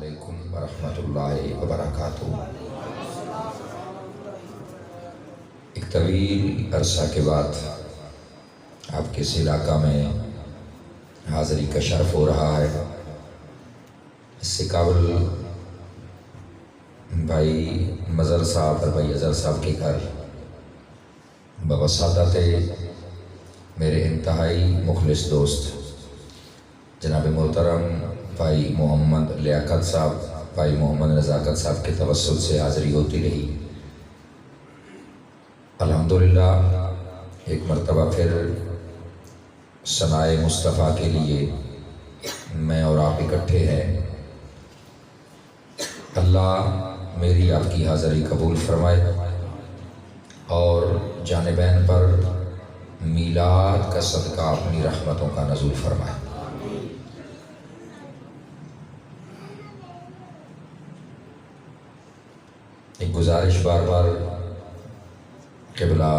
علیکم ورحمۃ اللہ وبرکاتہ۔ ایک طویل عرصہ کے بعد آپ کے اس علاقہ میں حاضری کا شرف ہو رہا ہے۔ اس سے قبل بھائی مظہر صاحب اور بھائی اظہر صاحب کے گھر بواسطہ میرے انتہائی مخلص دوست جناب محترم بھائی محمد لیاقت صاحب، بھائی محمد نزاکت صاحب کے توسل سے حاضری ہوتی رہی۔ الحمدللہ ایک مرتبہ پھر ثنائے مصطفیٰ کے لیے میں اور آپ اکٹھے ہیں۔ اللہ میری آپ کی حاضری قبول فرمائے اور جانبین پر میلاد کا صدقہ اپنی رحمتوں کا نزول فرمائے۔ ایک گزارش بار بار قبلہ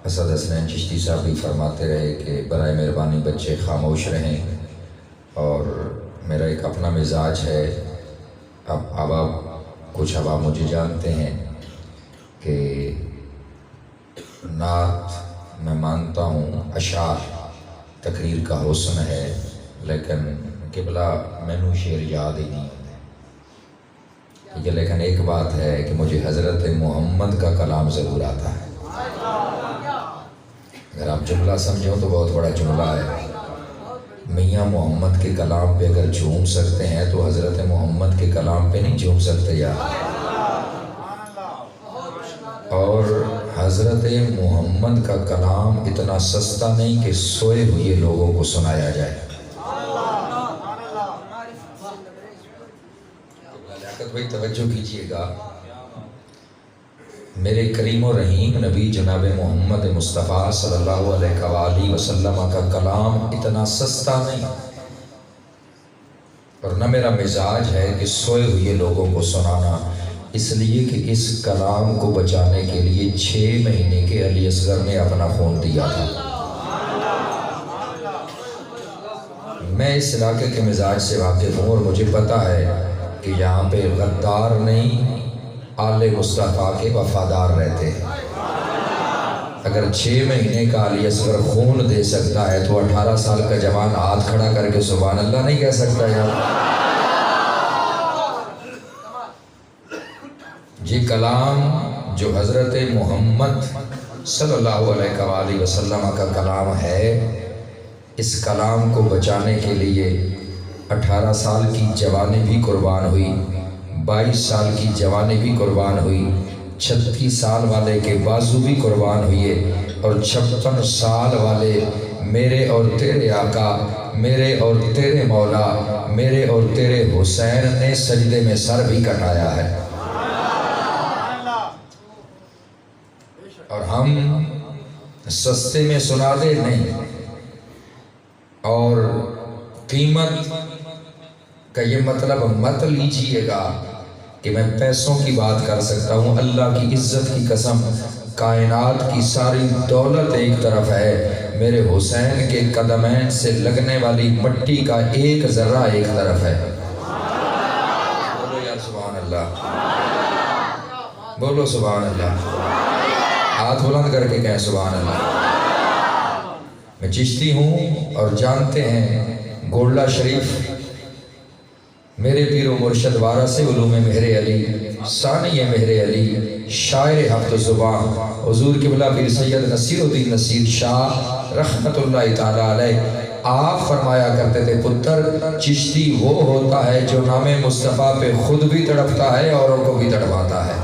اسد حسنین چشتی صاحب بھی فرماتے رہے کہ برائے مہربانی بچے خاموش رہیں، اور میرا ایک اپنا مزاج ہے۔ اب کچھ اب آپ مجھے جانتے ہیں کہ نعت میں مانتا ہوں، اشعار تقریر کا حسن ہے، لیکن قبلہ مینو شعر یاد ہی نہیں ہوتے۔ لیکن ایک بات ہے کہ مجھے حضرت محمد کا کلام ضرور آتا ہے۔ اگر آپ جملہ سمجھو تو بہت بڑا جملہ ہے۔ میاں محمد کے کلام پہ اگر جھوم سکتے ہیں تو حضرت محمد کے کلام پہ نہیں جھوم سکتے یار۔ اور حضرت محمد کا کلام اتنا سستا نہیں کہ سوئے ہوئے لوگوں کو سنایا جائے۔ لیاقت بھائی توجہ کیجئے گا، میرے کریم و رحیم نبی جناب محمد مصطفیٰ صلی اللہ علیہ وآلہ وسلم کا کلام اتنا سستا نہیں، اور نہ میرا مزاج ہے کہ سوئے ہوئے لوگوں کو سنانا، اس لیے کہ اس کلام کو بچانے کے لیے 6 مہینے کے علی اصغر نے اپنا خون دیا تھا۔ میں اس علاقے کے مزاج سے واقف ہوں، اور مجھے پتا ہے کہ یہاں پہ غدار نہیں، آل مصطفیٰ کے وفادار رہتے ہیں۔ اگر 6 مہینے کا علی اصغر خون دے سکتا ہے تو 18 سال کا جوان ہاتھ کھڑا کر کے سبحان اللہ نہیں کہہ سکتا یار؟ یہ کلام جو حضرت محمد صلی اللہ علیہ وآلہ وسلم کا کلام ہے، اس کلام کو بچانے کے لیے 18 سال کی جوانی بھی قربان ہوئی، 22 سال کی جوانی بھی قربان ہوئی، 36 سال والے کے بازو بھی قربان ہوئے، اور 56 سال والے میرے اور تیرے آقا، میرے اور تیرے مولا، میرے اور تیرے حسین نے سجدے میں سر بھی کٹایا ہے۔ اور ہم سستے میں سنا دے نہیں، اور قیمت کا یہ مطلب مت لیجئے گا کہ میں پیسوں کی بات کر سکتا ہوں۔ اللہ کی عزت کی قسم، کائنات کی ساری دولت ایک طرف ہے، میرے حسین کے قدمین سے لگنے والی مٹی کا ایک ذرہ ایک طرف ہے۔ بولو یار سبحان اللہ، بولو سبحان اللہ، ہاتھ بلند کر کے کہیں سبحان اللہ۔ میں چشتی ہوں، اور جانتے ہیں گولڈا شریف میرے پیر و مرشد وارث علوم مہر علی، ثانی مہر علی، شاعر ہفت زبان، حضور قبلہ پیر سید نصیر الدین نصیر شاہ رحمت اللہ تعالی علیہ، آپ فرمایا کرتے تھے پتر، چشتی وہ ہوتا ہے جو نام مصطفیٰ پہ خود بھی تڑپتا ہے اوروں کو بھی تڑپاتا ہے۔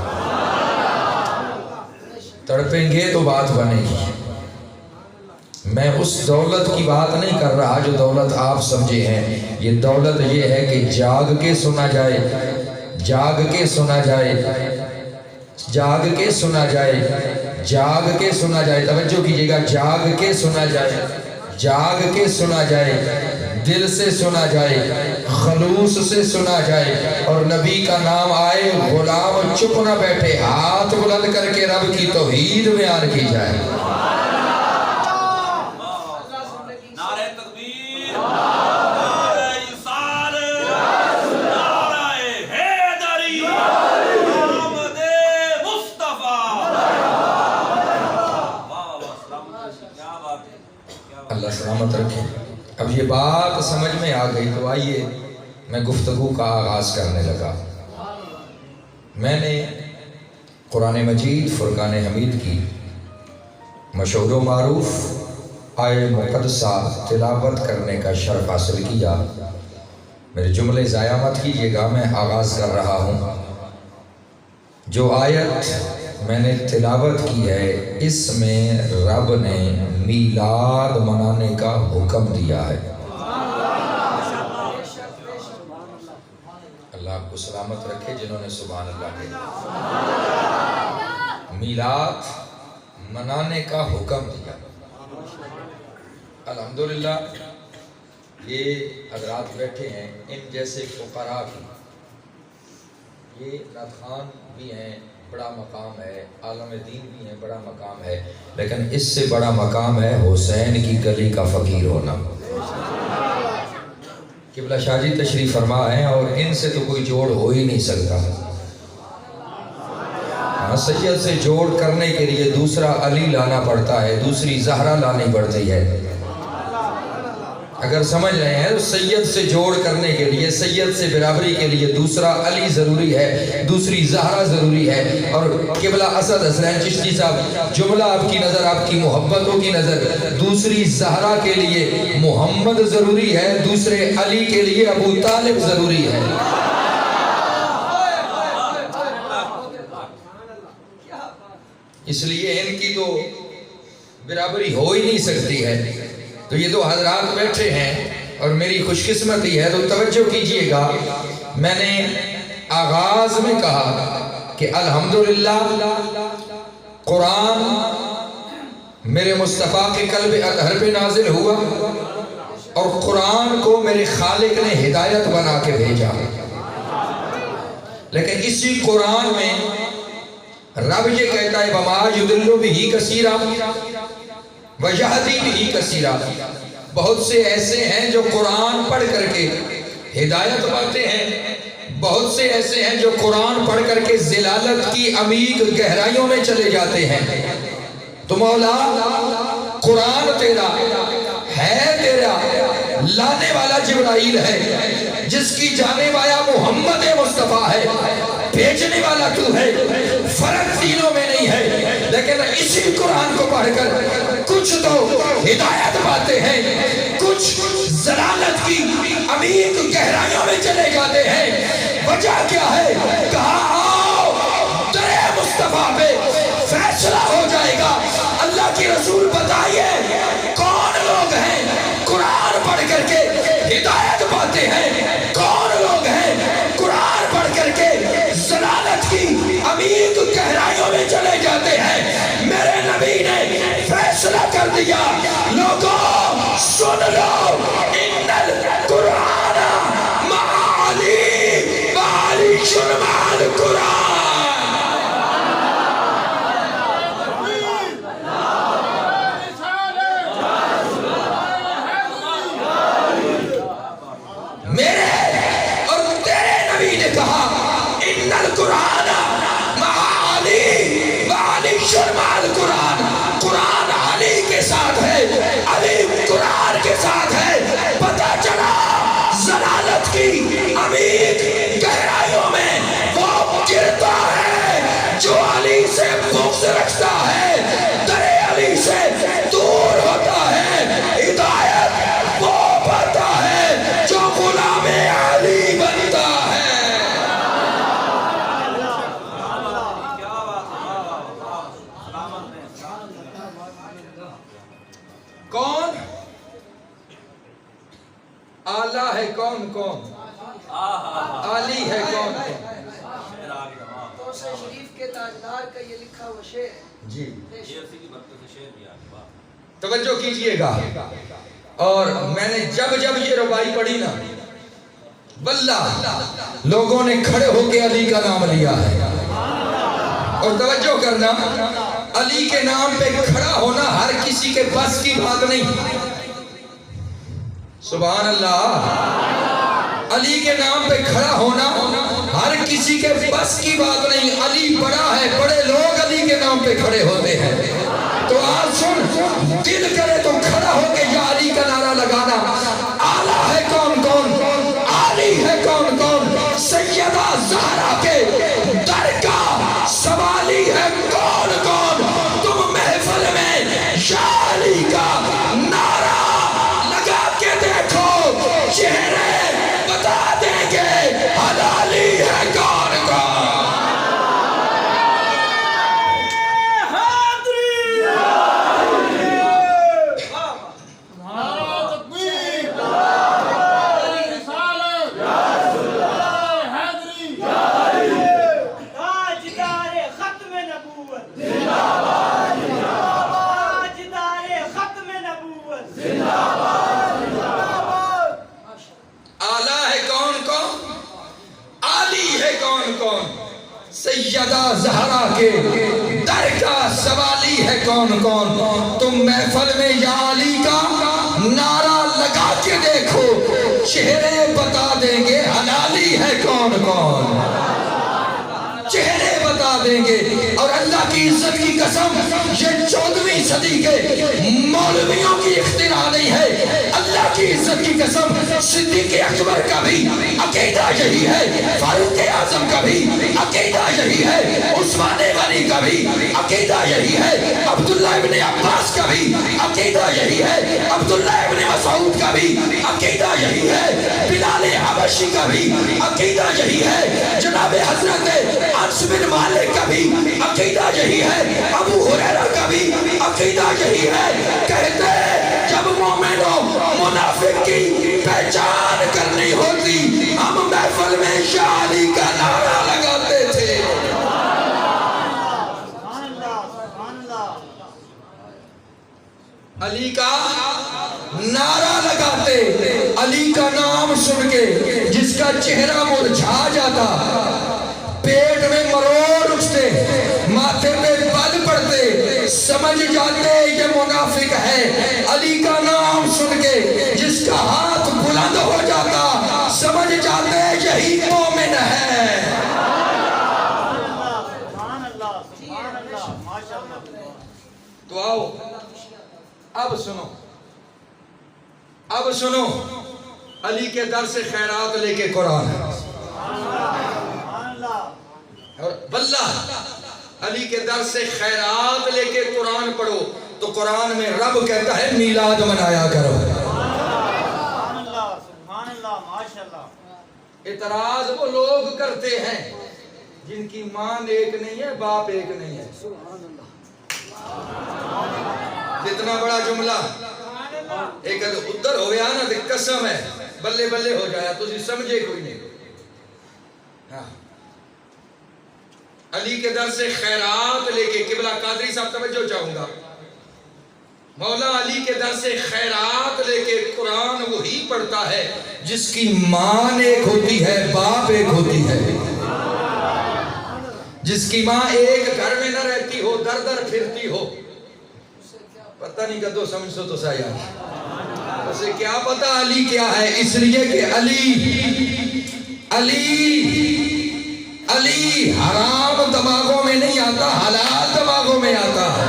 تڑپیں گے تو بات بنے گی۔ میں اس دولت کی بات نہیں کر رہا جو دولت آپ سمجھے ہیں۔ یہ دولت یہ ہے کہ جاگ کے سنا جائے، جاگ کے سنا جائے، جاگ کے سنا جائے، جاگ کے سنا جائے، توجہ کیجئے گا، جاگ کے سنا جائے، جاگ کے سنا جائے، دل سے سنا جائے، خلوص سے سنا جائے، اور نبی کا نام آئے، غلام چپ نہ بیٹھے، ہاتھ بلند کر کے رب کی توحید بیان کی جائے۔ بات سمجھ میں آ گئی تو آئیے میں گفتگو کا آغاز کرنے لگا۔ میں نے قرآن مجید فرقان حمید کی مشہور و معروف آیہ مقدسہ تلاوت کرنے کا شرف حاصل کیا۔ میرے جملے ضائع مت کیجیے گا، میں آغاز کر رہا ہوں۔ جو آیت میں نے تلاوت کی ہے اس میں رب نے میلاد منانے کا حکم دیا ہے۔ اللہ آپ کو سلامت رکھے جنہوں نے سبحان اللہ کہا۔ میلاد منانے کا حکم دیا۔ الحمدللہ یہ حضرات بیٹھے ہیں، ان جیسے فقراء کی، یہ ناتخوان بھی ہیں، بڑا مقام ہے، عالم دین بھی ہیں، بڑا مقام ہے، لیکن اس سے بڑا مقام ہے حسین کی گلی کا فقیر ہونا۔ قبلہ شاہ جی تشریف فرما ہے اور ان سے تو کوئی جوڑ ہو ہی نہیں سکتا۔ سید سے جوڑ کرنے کے لیے دوسرا علی لانا پڑتا ہے، دوسری زہرا لانی پڑتی ہے۔ اگر سمجھ رہے ہیں، سید سے جوڑ کرنے کے لیے، سید سے برابری کے لیے دوسرا علی ضروری ہے، دوسری زہرا ضروری ہے۔ اور قبلہ اسد حسین چشتی صاحب، جملہ آپ کی نظر، آپ کی محبتوں کی نظر، دوسری زہرا کے لیے محمد ضروری ہے، دوسرے علی کے لیے ابو طالب ضروری ہے۔ اس لیے ان کی تو برابری ہو ہی نہیں سکتی ہے۔ تو یہ دو حضرات بیٹھے ہیں اور میری خوش قسمتی ہے، تو توجہ کیجئے گا۔ میں نے آغاز میں کہا کہ الحمدللہ قرآن میرے مصطفیٰ کے قلب اطہر پہ نازل ہوا اور قرآن کو میرے خالق نے ہدایت بنا کے بھیجا۔ لیکن اسی قرآن میں رب یہ کہتا ہے وَمَا يُضِلُّ بِهِ كَثِيرًا وَيَهْدِي بِهِ كَثِيرًا۔ بہت سے ایسے ہیں جو قرآن پڑھ کر کے ہدایت پاتے ہیں، بہت سے ایسے ہیں جو قرآن پڑھ کر کے ضلالت کی عمیق گہرائیوں میں چلے جاتے ہیں۔ تو مولا قرآن تیرا ہے، تیرا لانے والا جبرائیل ہے، جس کی جانے والا محمد مصطفیٰ ہے، بھیجنے والا تو ہے، فرق تینوں میں نہیں ہے۔ لیکن اسی قرآن کو پڑھ کر کچھ تو ہدایت پاتے ہیں، کچھ ضلالت کی عمیق گہرائیوں میں چلے جاتے ہیں۔ وجہ کیا ہے؟ کہا آؤ درے مصطفیٰ پہ فیصلہ ہو جائے گا۔ اللہ کی رسول بتائیے کون لوگ ہیں قرآن پڑھ کر کے ہدایت پاتے ہیں، کون لوگ ہیں قرآن پڑھ کر کے ضلالت کی عمیق گہرائیوں میں چلے جاتے ہیں۔ میرے نبی نے فیصلہ کر دیا، لوگوں سن لو، ان القرآن مع علی وعلی مع القرآن۔ میرے اور تیرے نبی نے کہا ان القرآن مع علی وعلی مع القرآن۔ قرآن علی کے ساتھ ہے، علی قرآن کے ساتھ ہے۔ پتہ چلا ضلالت کی عمیق گہرائیوں میں وہ گرتا ہے جو علی سے بغض رکھتا ہے، در علی سے دور ہوتا ہے۔ ہدایت وہ پاتا ہے جو غلام علی بنتا ہے۔ کون آلہ ہے؟ کون کون علی ہے؟ کون توسع شریف کے تاجدار کا یہ لکھا ہوا شعر جی ہے۔ توجہ کیجئے گا۔ اور میں نے جب یہ ربائی پڑھی نا، واللہ لوگوں نے کھڑے ہو کے علی کا نام لیا ہے۔ اور توجہ کرنا، علی کے نام پہ کھڑا ہونا ہر کسی کے بس کی بات نہیں۔ سبحان اللہ، علی کے نام پہ کھڑا ہونا ہر کسی کے بس کی بات نہیں۔ علی بڑا ہے، بڑے لوگ علی کے نام پہ کھڑے ہوتے ہیں۔ تو آج سن، دل کرے تو کھڑا ہو کے یا علی کا نعرہ لگانا، اعلیٰ ہے کون کون، عالی ہے کون کون، سیدہ زہرا کے در کا سوالی ہے کون کون، تم محفل میں یا علی کا نعرہ لگا کے دیکھو، چہرے بتا دیں گے حلالی ہے کون کون۔ سیدہ زہرا کے در کا سوالی ہے کون کون، تم محفل میں یا علی کا نعرہ لگا کے دیکھو، چہرے بتا دیں گے حلالی ہے کون کون، چہرے بتا دیں گے۔ اور اللہ کی عزت کی قسم، یہ 14ویں صدی کے مولویوں کی اختراع نہیں ہے، اللہ کی عزت کی قسم صدیق اکبر کا بھی عقیدہ یہی ہے، فاروق اعظم کا بھی عقیدہ یہی ہے، عثمان غنی کا بھی عقیدہ یہی ہے، عبداللہ ابن عباس کا بھی عقیدہ یہی ہے، عبداللہ ابن مسعود کا بھی عقیدہ یہی ہے، بلال حبشی کا بھی عقیدہ یہی ہے، جناب حضرت انس بن مالک کا بھی عقیدہ یہی ہے، ابو ہریرہ کا بھی عقیدہ یہی ہے۔ کہتے ہیں جب مومنوں منافق کی پہچان کرنی ہوتی، ہم محفل میں یا علی کا نعرہ لگاتے تھے۔ علی کا نعرہ لگاتے، علی کا نام سن کے جس کا چہرہ مرجھا جاتا، پیٹ میں مروڑ اٹھتے، ماتھے پہ بل پڑتے، سمجھ جاتے یہ منافق ہے۔ علی کا نام سن کے جس کا ہاتھ بلند ہو جاتا، سمجھ جاتے یہی مومن ہے۔ تو آؤ اب سنو علی کے در سے خیرات لے کے قرآن، اور واللہ علی کے در سے خیرات لے کے قرآن پڑھو تو قرآن میں رب کہتا ہے میلاد منایا کرو۔ اعتراض وہ لوگ کرتے ہیں جن کی ماں ایک نہیں ہے، باپ ایک نہیں ہے۔ جتنا بڑا جملہ ایک ادھر ہو گیا نا، قسم ہے بلے بلے ہو جایا، تو سمجھے کوئی نہیں۔ ہاں علی کے در سے خیرات لے کے، قبلہ قادری صاحب توجہ چاہوں گا، مولا علی کے در سے خیرات لے کے قرآن وہی پڑھتا ہے جس کی ماں ایک ہوتی ہے، باپ ایک ہوتی ہے، جس کی ماں ایک گھر میں نہ رہتی ہو، در در پھرتی ہو۔ پتہ نہیں کدو سمجھ سو تو سایہ اسے کیا پتا علی کیا ہے، اس لیے کہ علی حرام دماغوں میں نہیں آتا، حلال دماغوں میں آتا ہے۔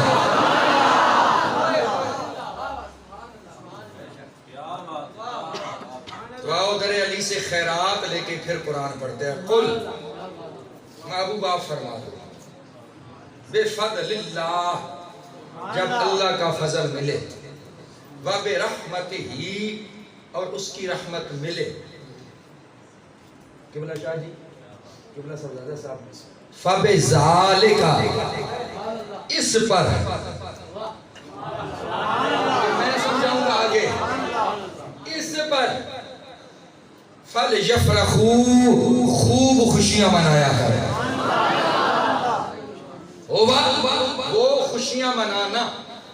تو آؤ در علی سے خیرات لے کے پھر قرآن پڑھتے ہیں۔ قل محبوب آپ فرما دو، بفضل اللہ، جب اللہ کا فضل ملے، وَبِرَحْمَتِهِ، اور اس کی رحمت ملے، قبلہ شاہ جی، قبلہ سبزادہ صاحب، فَبِذَالِكَ، اس پر، میں سمجھاؤں گا آگے، اس پر فَلْيَفْرَحُوا، خوب خوشیاں منایا کریں۔ وہ خوشیاں منانا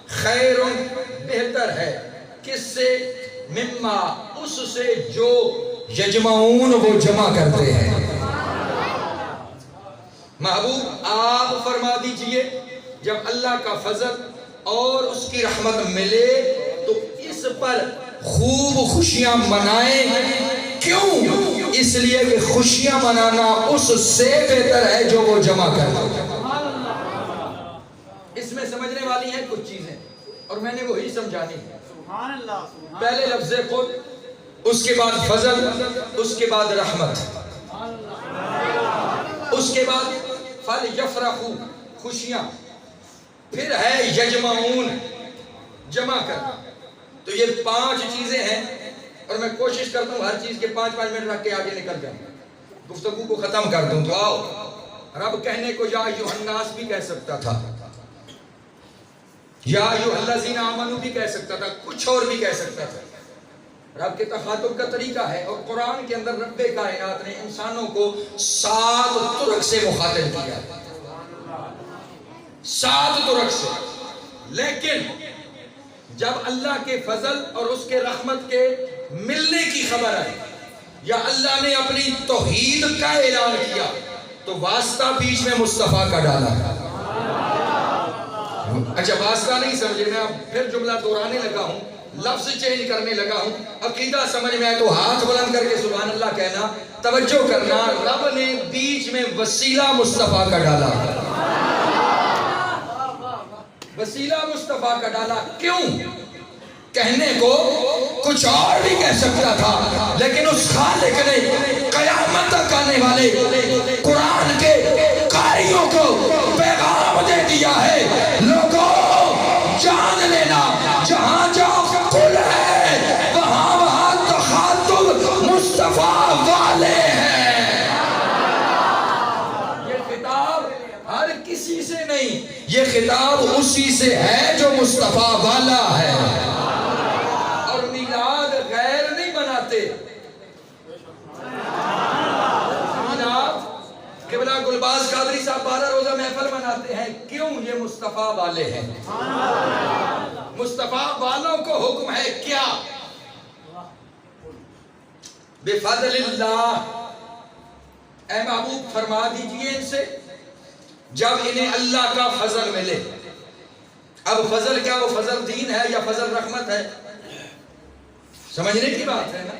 خیر بہتر ہے، کس سے؟ مما، اس سے جو یجمعون وہ جمع کرتے ہیں۔ محبوب آپ فرما دیجئے جب اللہ کا فضل اور اس کی رحمت ملے تو اس پر خوب خوشیاں منائیں۔ کیوں؟ اس لیے کہ خوشیاں منانا اس سے بہتر ہے جو وہ جمع کرتے ہیں۔ اس میں سمجھنے والی ہیں کچھ چیزیں اور میں نے وہی سمجھانی ہے۔ پہلے لفظ قل، اس کے بعد فضل، اس کے بعد رحمت، اس کے بعد فَلْيَفْرَحُوا خوشیاں، پھر ہے یجمعون جمع کرنا۔ تو یہ 5 چیزیں ہیں، اور میں کوشش کرتا ہوں ہر چیز کے 5-5 منٹ رکھ کے آگے نکل جاؤں، گفتگو کو ختم کر دوں۔ تو آؤ، رب کہنے کو یا ایھا الناس بھی کہہ سکتا تھا، یا ایھا الذین آمنوا بھی کہہ سکتا تھا، کچھ اور بھی کہہ سکتا تھا۔ رب کے تخاطب کا طریقہ ہے، اور قرآن کے اندر رب کائنات نے انسانوں کو 7 طرق سے مخاطب کیا، 7 طرق سے۔ لیکن جب اللہ کے فضل اور اس کے رحمت کے ملنے کی خبر آئی، یا اللہ نے اپنی توحید کا اعلان کیا، تو واسطہ بیچ میں مصطفیٰ کا ڈالا۔ اچھا واسطہ نہیں سمجھے، میں اب پھر جملہ دہرانے لگا ہوں، لفظ چینج کرنے لگا ہوں۔ عقیدہ سمجھ میں آئے تو ہاتھ بلند کر کے سبحان اللہ کہنا، توجہ کرنا، رب نے بیچ میں وسیلہ مصطفیٰ کا ڈالا، وسیلہ مصطفیٰ کا ڈالا۔ کیوں؟ کہنے کو کچھ اور بھی کہہ سکتا تھا، لیکن اس خالق نے قیامت تک آنے والے قرآن کے قاریوں کو پیغام دے دیا ہے، لوگوں جان لینا، جہاں جہاں قل ہے وہاں وہاں تخاطب مصطفیٰ والے ہیں۔ یہ خطاب ہر کسی سے نہیں، یہ خطاب اسی سے ہے جو مصطفیٰ والا ہے۔ اور میلاد غیر نہیں مناتے، قبلہ گلباز قادری صاحب 12 روزہ محفل مناتے ہیں، کیوں؟ یہ مصطفیٰ والے ہیں۔ مصطفیٰ والوں کو حکم ہے کیا؟ بفضل اللہ، اے محبوب فرما دیجئے ان سے، جب انہیں اللہ کا فضل ملے۔ اب فضل کیا؟ وہ فضل دین ہے یا فضل رحمت ہے؟ سمجھنے کی بات ہے نا،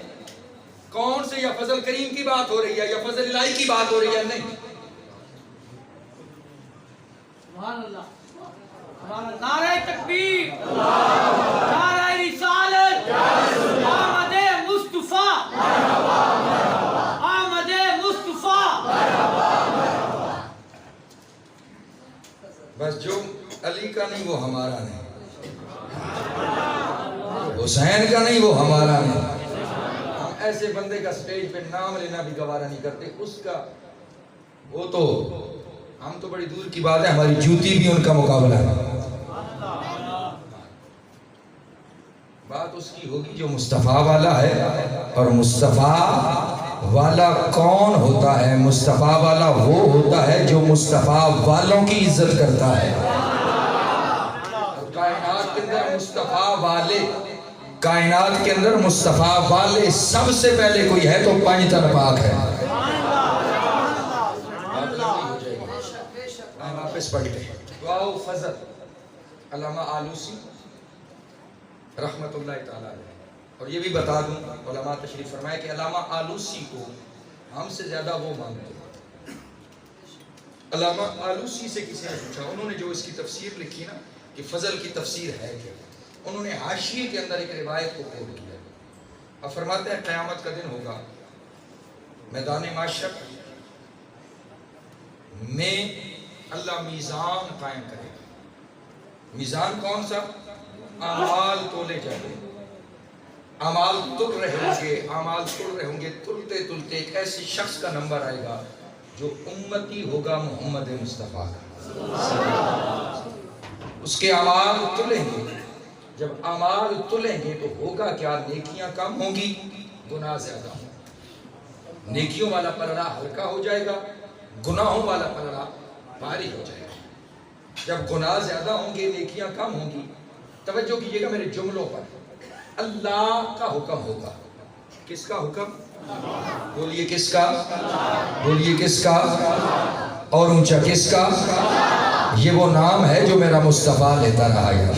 کون سے، یا فضل کریم کی بات ہو رہی ہے یا فضل الہی کی بات ہو رہی ہے؟ نہیں، سبحان اللہ، نعرہ تکبیر، نعرہ رسالت، آمد مصطفیٰ، آمد مصطفیٰ۔ بس جو علی کا نہیں وہ ہمارا نہیں، حسین کا نہیں وہ ہمارا نہیں۔ ہم ایسے بندے کا سٹیج پہ نام لینا بھی گوارا نہیں کرتے، اس کا وہ تو ہم تو بڑی دور کی بات ہے، ہماری جوتی بھی ان کا مقابلہ ہے۔ بات اس کی ہوگی جو مصطفیٰ والا ہے، اور مصطفیٰ والا کون ہوتا ہے؟ مصطفیٰ والا وہ ہوتا ہے جو مصطفیٰ والوں کی عزت کرتا ہے۔ کائنات کے اندر مصطفیٰ والے، کائنات کے اندر مصطفیٰ والے سب سے پہلے کوئی ہے تو 5 تن پاک ہے۔ واپس پڑھتے ہیں دعا و فضل، علامہ آلوسی رحمت اللہ تعالیٰ علیہ۔ اور یہ بھی بتا دوں، علماء تشریف فرمائے کہ علامہ آلوسی کو ہم سے زیادہ وہ مانتے ہیں۔ علامہ آلوسی سے کسی نے پوچھا، انہوں نے جو اس کی تفسیر لکھی نا کہ فضل کی تفسیر ہے کیا، انہوں نے حاشیے کے اندر ایک روایت کو قول کیا۔ اب فرماتے ہیں قیامت کا دن ہوگا، میدان معاشر میں اللہ میزان قائم کرے گا۔ میزان کون سا؟ اعمال تولے جائیں گے، اعمال تل رہے ہوں گے، اعمال تل رہے ہوں گے، تلتے تلتے ایک ایسی شخص کا نمبر آئے گا جو امتی ہوگا محمد مصطفیٰ کا۔ اس کے اعمال تلیں گے، جب اعمال تلیں گے تو ہوگا کیا؟ نیکیاں کم ہوں گی، گناہ زیادہ ہوں گے۔ نیکیوں والا پلڑا ہلکا ہو جائے گا، گناہوں والا پلڑا بھاری ہو جائے گا۔ جب گناہ زیادہ ہوں گے، نیکیاں کم ہوں گی، توجہ کیجئے گا میرے جملوں پر، اللہ کا حکم ہوگا۔ کس کا حکم؟ بولیے کس کا؟ بولیے کس کا؟ اور اونچا کس کا؟ یہ وہ نام ہے جو میرا مصطفیٰ لیتا رہا ہے۔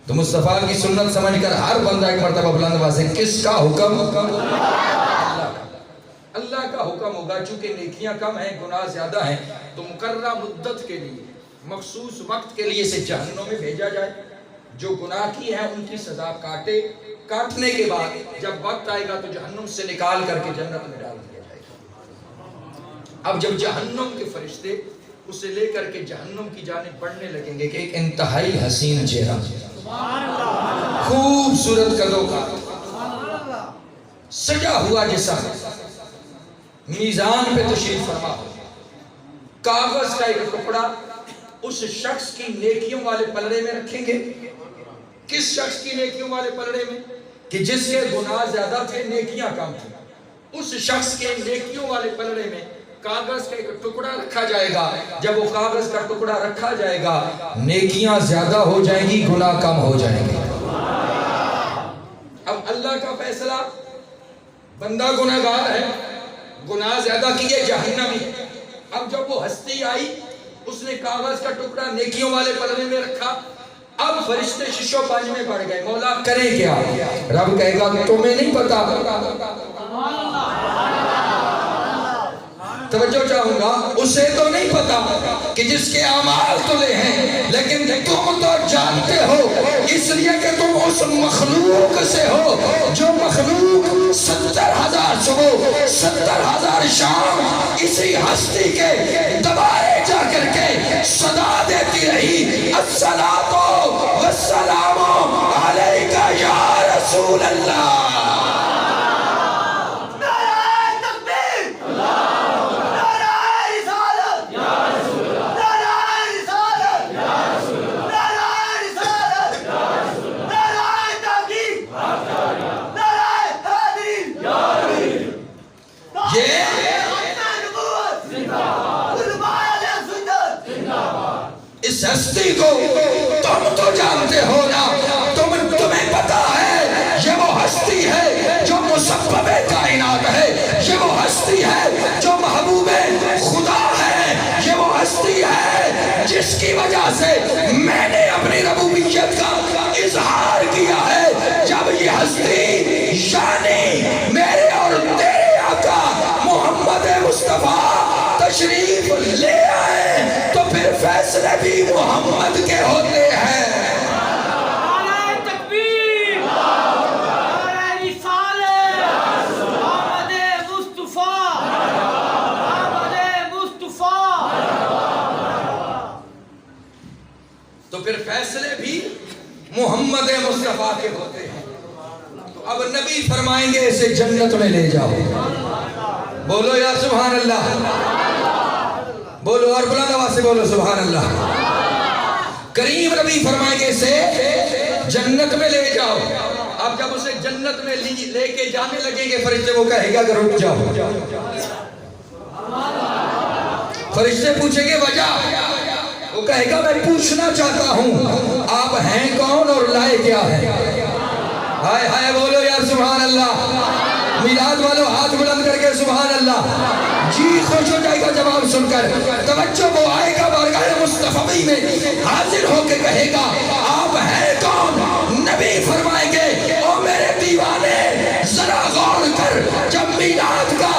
تو مصطفیٰ کی سنت سمجھ کر ہر بندہ ایک مرتبہ بلند آواز سے کس کا حکم؟ اللہ کا حکم ہوگا۔ چونکہ نیکیاں کم ہیں، گناہ زیادہ ہیں، تو مقررہ مدت کے لیے، مخصوص وقت کے لیے اسے جہنم میں بھیجا جائے۔ جو گناہ کی ہیں ان کی سزا کاٹے، کاٹنے کے بعد جب وقت آئے گا تو جہنم سے نکال کر کے جنت میں ڈال دیا جائے گا۔ اب جب جہنم کے فرشتے اسے لے کر کے جہنم کی جانب بڑھنے لگیں گے کہ ایک انتہائی حسین چہرہ، خوبصورت قدوں کا، سجا ہوا جسم، میزان پہ تشریف فرما ہو، کاغذ کا ایک ٹکڑا اس شخص کی نیکیوں والے پلڑے میں رکھیں گے۔ کس شخص کی نیکیوں والے پلڑے میں؟ کہ جس کے گناہ زیادہ تھے، نیکیاں کم تھیں، اس شخص کے نیکیوں والے پلڑے میں کاغذ کا ایک ٹکڑا رکھا جائے گا۔ جب وہ کاغذ کا ٹکڑا رکھا جائے گا، نیکیاں زیادہ ہو جائیں گی، گناہ کم ہو جائیں گے۔ اب اللہ کا فیصلہ، بندہ گناہگار ہے، گناہ زیادہ کیے، جہنمی۔ اب جب وہ ہستی آئی، اس نے کاغذ کا ٹکڑا نیکیوں والے پلڑے میں رکھا، اب فرشتے شش و پنج میں پڑ گئے، مولا کریں کیا؟ رب کہے گا کہ تمہیں نہیں پتا۔ توجہ چاہوں گا، اسے تو نہیں پتا کہ جس کے اعمال تلے ہیں، لیکن تم تو جانتے ہو، اس لیے کہ تم اس مخلوق سے ہو جو مخلوق 70,000 صبح 70,000 شام اسی ہستی کے دوبارے جا کر کے صدا دیتی رہی، الصلاۃ والسلام علیکہ یا رسول اللہ۔ اس ہستی کو تم تو جانتے ہو نا، تمہیں پتا ہے یہ وہ ہستی ہے جو مسبب کائنات ہے، یہ وہ ہستی ہے جو محبوب خدا ہے، یہ وہ ہستی ہے جس کی وجہ سے میں نے اپنی ربوبیت کا اظہار کیا ہے۔ جب یہ ہستی یعنی میرے اور تیرے آقا محمد مصطفیٰ تشریف لے آئے تو پھر فیصلے بھی محمد کے ہوتے ہیں۔ نعرہ تکبیر، نعرہ رسالت، محمد مصطفیٰ، محمد مصطفیٰ۔ تو پھر فیصلے بھی محمد مصطفیٰ کے ہوتے ہیں۔ تو اب نبی فرمائیں گے اسے جنت میں لے جاؤ۔ بولو یا سبحان اللہ، بولو اور بلند آواز سے بولو سبحان اللہ۔ کریم نبی فرمائیں گے اسے جنت میں لے جاؤ۔ اب جب اسے جنت میں لے کے جانے لگیں گے فرشتے، وہ کہے گا کہ رک جاؤ۔ فرشتے پوچھیں گے وجہ، وہ کہے گا میں پوچھنا چاہتا ہوں آپ ہیں کون اور لائے کیا ہے؟ ہائے ہائے بولو یا سبحان اللہ۔ میلاد والوں ہاتھ بلند کر کے سبحان اللہ۔ جی خوش ہو جائے گا جواب سن کر۔ توجہ، وہ آئے گا بارگاہ مصطفی میں، حاضر ہو کے کہے گا آپ ہیں کون؟ نبی فرمائیں گے او میرے دیوانے ذرا غور کر، جب میلاد کا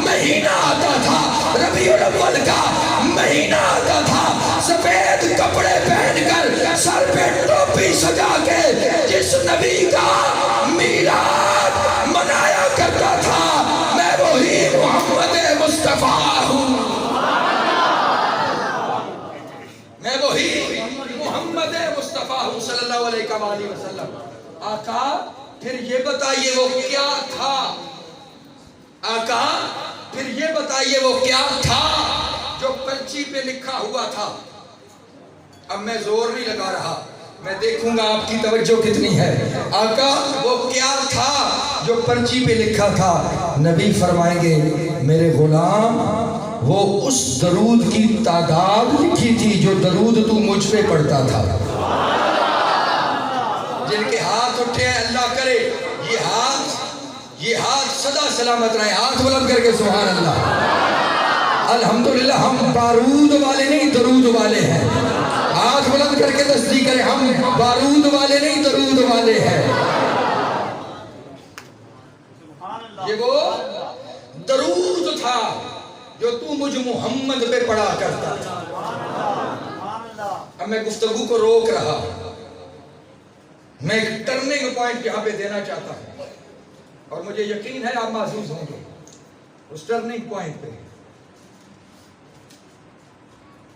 مہینہ آتا تھا، ربیع الاول کا مہینہ آتا تھا، سفید کپڑے پہن کر سر پہ ٹوپی سجا کے جس نبی کا میلاد منایا کرتا تھا، میں وہی محمد مصطفیٰ ہوں۔ میں وہی محمد مصطفیٰ ہوں صلی اللہ علیہ وآلہ وسلم۔ آقا پھر یہ بتائیے وہ کیا تھا؟ آقا پھر یہ بتائیے وہ کیا تھا جو پرچی پہ لکھا ہوا تھا؟ اب میں زور نہیں لگا رہا، میں دیکھوں گا آپ کی توجہ کتنی ہے۔ آقا وہ کیا تھا جو پرچی پہ لکھا تھا؟ نبی فرمائیں گے میرے غلام وہ اس درود کی تعداد لکھی تھی جو درود تو مجھ پہ پڑھتا تھا۔ جن کے ہاتھ اٹھے ہیں اللہ کرے یہ ہاتھ صدا سلامت رہے، ہاتھ بلند کر کے سبحان اللہ۔ الحمدللہ ہم بارود والے نہیں درود والے ہیں۔ ہاتھ بلند کر کے تصدیق کریں، ہم بارود والے نہیں درود والے ہیں۔ یہ وہ درود تھا جو تو مجھ محمد پہ پڑھا کرتا تھا۔ اب میں گفتگو کو روک رہا، میں ایک ٹرننگ پوائنٹ یہاں پہ دینا چاہتا ہوں اور مجھے یقین ہے آپ محسوس ہوں گے اس ٹرننگ پوائنٹ پہ.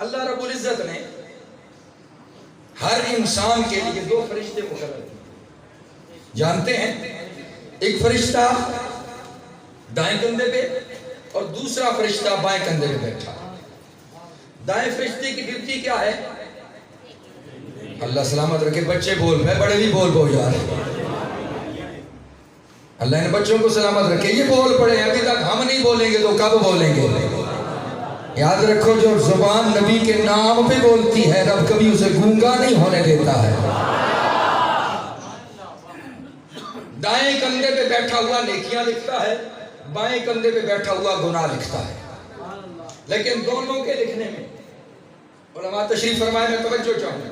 اللہ رب العزت نے ہر انسان کے لیے 2 فرشتے مقرر کیے. جانتے ہیں ایک فرشتہ دائیں کندھے پہ اور دوسرا فرشتہ بائیں کندھے پہ بیٹھا. دائیں فرشتے کی ڈیوٹی کیا ہے؟ اللہ سلامت رکھے بچے بول میں بڑے بھی بول جا رہے ہیں. اللہ ان بچوں کو سلامت رکھے. یہ بول پڑے ہیں ابھی تک ہم نہیں بولیں گے تو کب بولیں گے؟ یاد رکھو جو زبان نبی کے نام پہ بولتی ہے رب کبھی اسے گونگا نہیں ہونے دیتا ہے. دائیں کندھے پہ بیٹھا ہوا نیکیاں لکھتا ہے, بائیں کندھے پہ بیٹھا ہوا گناہ لکھتا ہے. لیکن دونوں کے لکھنے میں علماء تشریف فرمائے میں توجہ چاہوں گا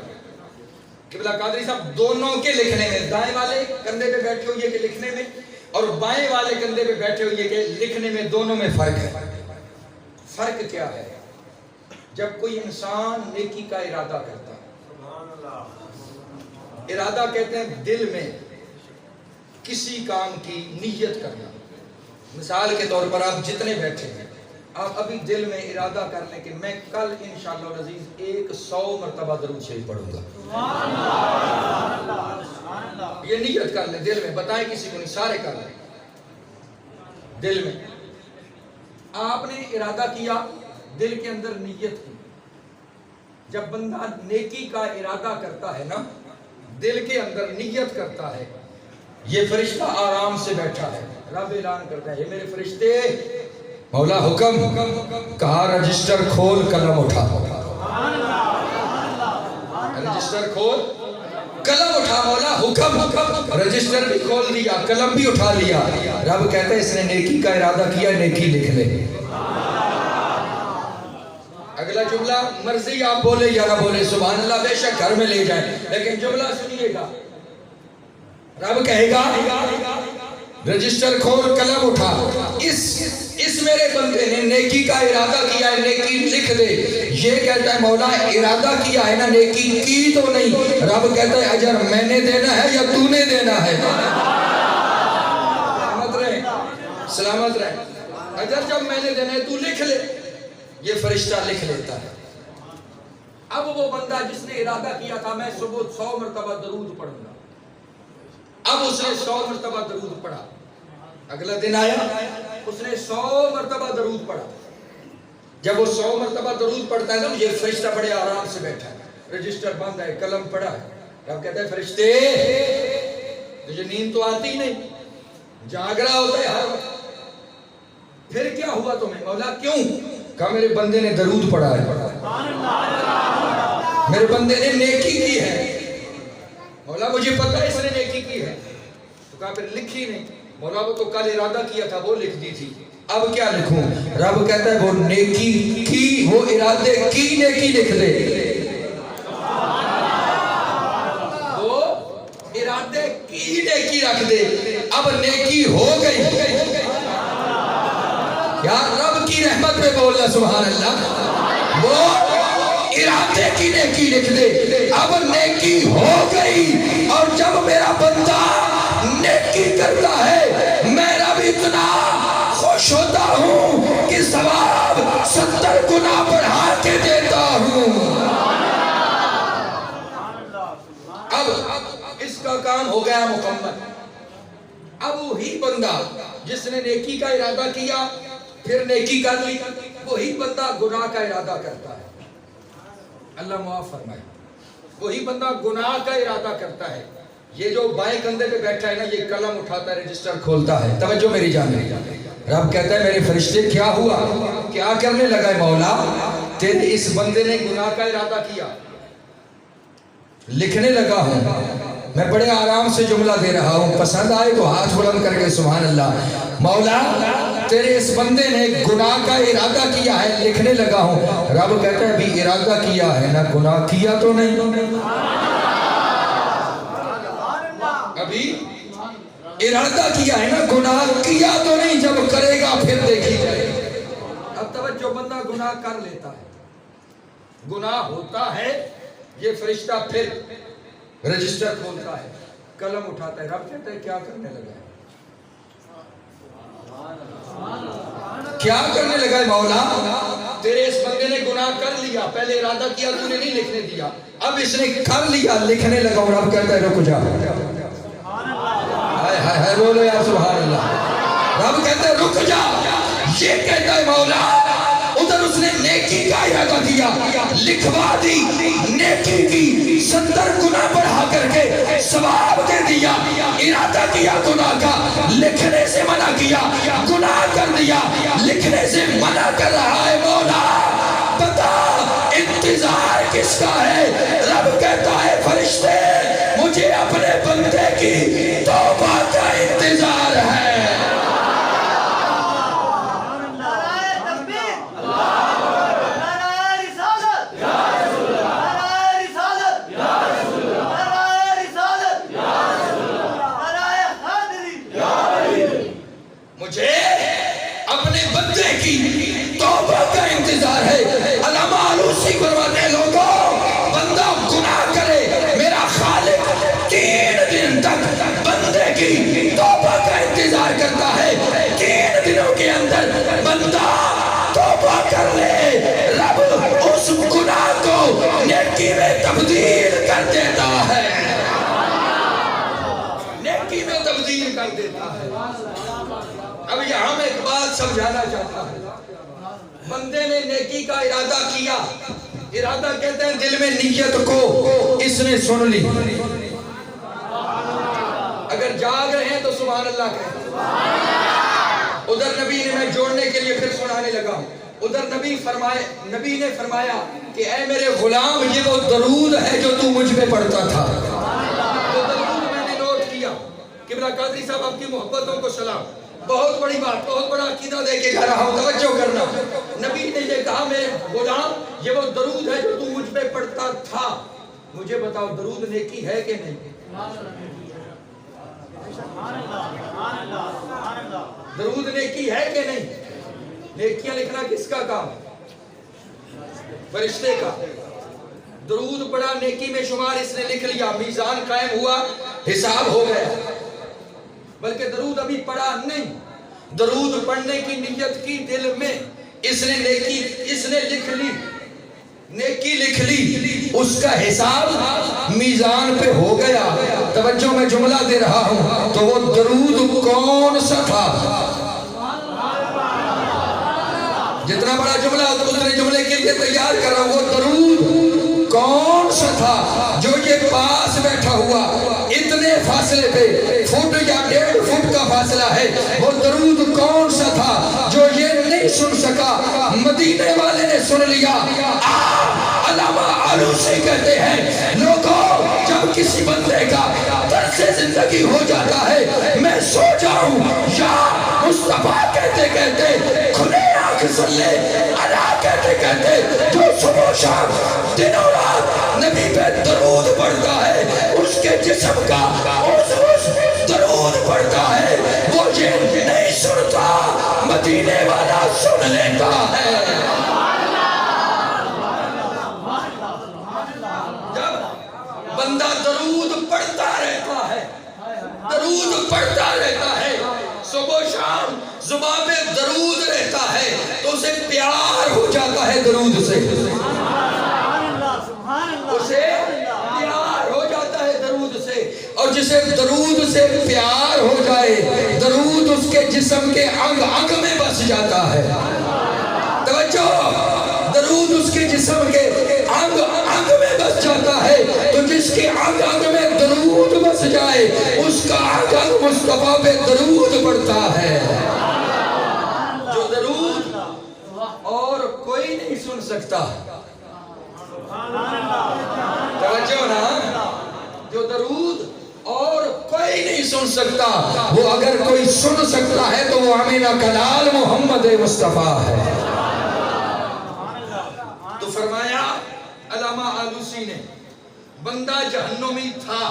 قبلہ قادری صاحب, دونوں کے لکھنے میں دائیں والے کندھے پہ بیٹھے ہوئے کے لکھنے میں اور بائیں والے کندھے پہ بیٹھے ہوئے کے لکھنے میں دونوں میں فرق ہے. فرق کیا ہے؟ جب کوئی انسان نیکی کا ارادہ کرتا ہے, ارادہ کہتے ہیں دل میں کسی کام کی نیت کرنا. مثال کے طور پر آپ جتنے بیٹھے ہیں آپ ابھی دل میں ارادہ کر لیں کہ میں کل انشاءاللہ العزیز 100 مرتبہ درود شریف پڑھوں گا. یہ نیت کر لیں دل میں, بتائیں کسی کو نہیں, سارے کر لیں دل میں. آپ نے ارادہ کیا, دل کے اندر نیت کی. جب بندہ نیکی کا ارادہ کرتا ہے نا, دل کے اندر نیت کرتا ہے, یہ فرشتہ آرام سے بیٹھا ہے. رب اعلان کرتا ہے, میرے فرشتے, مولا حکم, کہا رجسٹر کھول قلم اٹھا. رجسٹر کھول قلم اٹھا. مولا حکم, رجسٹر بھی کھول دیا, قلم بھی اٹھا لیا. رب کہتا ہے اس نے نیکی کا ارادہ کیا, نیکی لکھ لے. اگلا جملہ مرضی آپ بولے یا نہ بولے, سبحان اللہ, بے شک گھر میں لے جائیں, لیکن جملہ سنیے گا. رب کہے گا رجسٹر کھول قلم اٹھا, اس میرے بندے نے نیکی کا ارادہ کیا ہے, نیکی لکھ دے. یہ کہتا ہے مولا ارادہ کیا ہے نا, نیکی کی تو نہیں. رب کہتا ہے اجر میں نے دینا ہے یا تو نے دینا ہے؟ سلامت رہے. اجر جب میں نے دینا ہے تو لکھ لے. یہ فرشتہ لکھ لیتا ہے. اب وہ بندہ جس نے ارادہ کیا تھا میں صبح 100 مرتبہ درود پڑھوں گا, اب اس نے 100 مرتبہ درود پڑھا. اگلا دن آیا, اس نے 100 مرتبہ درود پڑھا. جب وہ 100 مرتبہ درود پڑھتا ہے نا, یہ فرشتہ بڑے آرام سے بیٹھا ہے, رجسٹر بند ہے, قلم پڑا ہے. رب کہتا ہے فرشتے تجھے نیند تو آتی نہیں, جاگ رہا ہوتا ہے ہر وقت, پھر کیا ہوا تمہیں؟ مولا کیوں؟ کہا میرے بندے نے درود پڑھا ہے, میرے بندے نے نیکی کی ہے. مولا مجھے پتا ہے اس نے نیکی کی ہے. تو کہا پھر لکھی نہیں. مولا وہ تو کل ارادہ کیا تھا, وہ لکھ دی تھی, اب کیا لکھوں؟ رب کہتا ہے وہ نیکی کی, وہ ارادے کی نیکی لکھ دے. وہ ارادے کی نیکی رکھ دے. اب نیکی ہو گئی. یار رب کی رحمت پہ بولنا سبحان اللہ. وہ ارادے کی نیکی لکھ دے. اب نیکی ہو گئی, اور جب میرا بندہ نیکی کرتا ہے میرا بھی اتنا خوش ہوتا ہوں کہ ثواب 70 گنا بڑھا کے دیتا ہوں. اب اس کا کام ہو گیا مکمل. اب وہی بندہ جس نے نیکی کا ارادہ کیا پھر نیکی کر لی, وہی بندہ گناہ کا ارادہ کرتا ہے. اللہ معاف فرمائے. وہی بندہ گناہ کا ارادہ کرتا ہے. یہ جو بائیں کندھے پہ بیٹھا ہے نا, یہ قلم اٹھاتا ہے, رجسٹر کھولتا ہے. توجہ میری جان. رب کہتا ہے میرے فرشتے کیا ہوا, کیا کرنے لگا ہے مولا؟ تیرے اس بندے نے گناہ کا ارادہ کیا, لکھنے لگا ہوں. میں بڑے آرام سے جملہ دے رہا ہوں, پسند آئے تو ہاتھ بلند کر کے سبحان اللہ. مولا تیرے اس بندے نے گناہ کا ارادہ کیا ہے, لکھنے لگا ہوں. رب کہتا ہے ابھی ارادہ کیا ہے نا, گناہ کیا تو نہیں. ابھی ارادہ کیا ہے نا, گناہ کیا تو نہیں. جب کرے گا پھر دیکھی جائے. اب توجہ, بندہ گناہ کر لیتا ہے, گناہ ہوتا ہے, یہ فرشتہ پھر رجسٹر کھولتا ہے. قلم اٹھاتا ہے، رب کہتا ہے کیا کرنے لگا ہے؟ کیا کرنے لگا ہے مولا؟ تیرے اس بندے نے گناہ کر لیا، پہلے ارادہ کیا تو نے نہیں لکھنے دیا، اب اس نے کر لیا لکھنے لگا، اور رب کہتا ہے رک جا۔ ہائے ہائے ہائے بولو یا سبحان اللہ۔ رب کہتا ہے رک جا، یہ کہتا ہے مولا ادھر اس نے نیکی کا ارادہ کیا، لکھوا دی نیکی کی، 70 گنا بڑھا کر کے ثواب دے دیا، ارادہ کیا گناہ کا، لکھنے سے منع کیا، گناہ کر دیا، لکھنے سے منع کر رہا ہے مولا بتا انتظار کس کا ہے؟ رب کہتا ہے فرشتے مجھے اپنے بندے کی توبہ کا انتظار ہے۔ مجھے اپنے بندے کی توبہ کا انتظار ہے۔ علامہ آلوسی فرماتے ہیں لوگوں بندہ گناہ کرے میرا خالق 3 دن تک بندے کی توبہ کا انتظار کرتا ہے، 3 دنوں کے اندر بندہ توبہ کر لے رب اس گناہ کو نیکی میں تبدیل کر دیتا ہے، نیکی میں تبدیل کر دیتا ہے۔ اب یہاں میں ایک بات سمجھانا چاہتا ہوں، بندے نے نیکی کا ارادہ کیا، ارادہ کہتے ہیں دل میں نیت کو اس نے سن لی، اگر جاگ رہے ہیں تو سبحان اللہ کہیں۔ ادھر نبی نے، میں جوڑنے کے لیے پھر سنانے لگا ہوں، ادھر نبی نے فرمایا کہ اے میرے غلام یہ وہ درود ہے جو تو مجھ پہ پڑھتا تھا، وہ درود میں نے نوٹ کیا۔ قبلہ قادری صاحب آپ کی محبتوں کو سلام، بہت بڑی بات، بہت بڑا عقیدہ دے کے جا رہا ہوں، توجہ کرنا۔ نبی نے یہ کہا میرے غلام یہ وہ درود ہے جو تو مجھ پہ پڑھتا تھا، مجھے بتاؤ درود نیکی ہے کہ نہیں؟ درود نیکی ہے کہ نہیں؟ نیکیاں لکھنا کس کا کام؟ فرشتے کا۔ درود پڑھا نیکی میں شمار اس نے لکھ لیا، میزان قائم ہوا، حساب ہو گیا۔ بلکہ درود ابھی پڑھا نہیں، درود پڑھنے کی نیت کی دل میں، اس نے لکھ لی، نیکی لکھ لی، اس کا حساب میزان پہ ہو گیا۔ توجہ میں جملہ دے رہا ہوں، تو وہ درود کون سا تھا؟ جتنا بڑا جملہ اتنے جملے کے لیے تیار کر رہا ہوں، وہ درود کون سا تھا جو یہ پاس بیٹھا ہوا اتنے فاصلے پہ، فٹ یا 1.5 فٹ کا فاصلہ ہے، وہ درود کون سا تھا جو یہ نہیں سن سکا، مدینے والے نے سن لیا۔ علامہ آلوسی کہتے ہیں لوگوں جب کسی بندے کا طرز زندگی ہو جاتا ہے میں سو جاؤں یا مصطفیٰ کہتے کہتے کھلے آنکھ صلی اللہ کہتے کہتے جو صبح و شام دن و رات نبی پہ درود پڑھتا ہے اس کے جسم کا اس درود پڑھتا ہے، وہ یہ نہیں سنتا مدینے والا سن لیتا ہے۔ بندہ درود پڑھتا رہتا ہے، درود پڑھتا رہتا ہے، صبح و شام زبان میں درود رہتا ہے تو اسے پیار ہو جاتا ہے درود سے، اسے پیار ہو جاتا ہے درود سے، اور جسے درود سے پیار ہو جائے درود اس کے جسم کے انگ انگ میں بس جاتا ہے۔ توجہ، درود اس کے جسم کے انگ انگ میں بس جاتا ہے، تو جس کے انگ انگ میں درود بس جائے اس کا انگ انگ مصطفیٰ پہ درود پڑتا ہے، جو درود اور کوئی نہیں سن سکتا۔ توجہ نا، جو درود اور کوئی نہیں سن سکتا، وہ اگر کوئی سن سکتا ہے تو وہ امینہ کلال محمد مصطفیٰ ہے۔ تو فرمایا علامہ آلوسی نے بندہ جہنمی تھا،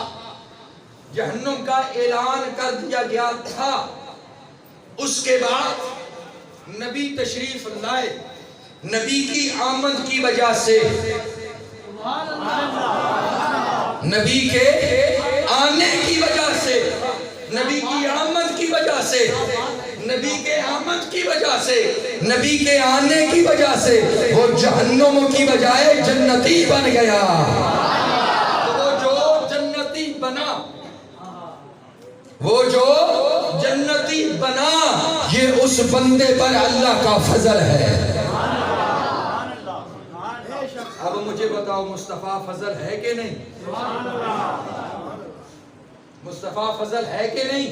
جہنم کا اعلان کر دیا گیا تھا، اس کے بعد نبی تشریف لائے، نبی کی آمد کی وجہ سے، نبی کے آنے کی وجہ سے، نبی کی آمد کی وجہ سے، نبی کے آمد کی وجہ سے، نبی کے آنے کی وجہ سے وہ جہنم کی بجائے جنتی بن گیا۔ وہ جو جنتی بنا، وہ جو جنتی بنا، یہ اس بندے پر اللہ کا فضل ہے۔ اب مجھے بتاؤ مصطفیٰ فضل ہے کہ نہیں؟ مصطفیٰ فضل ہے کہ نہیں؟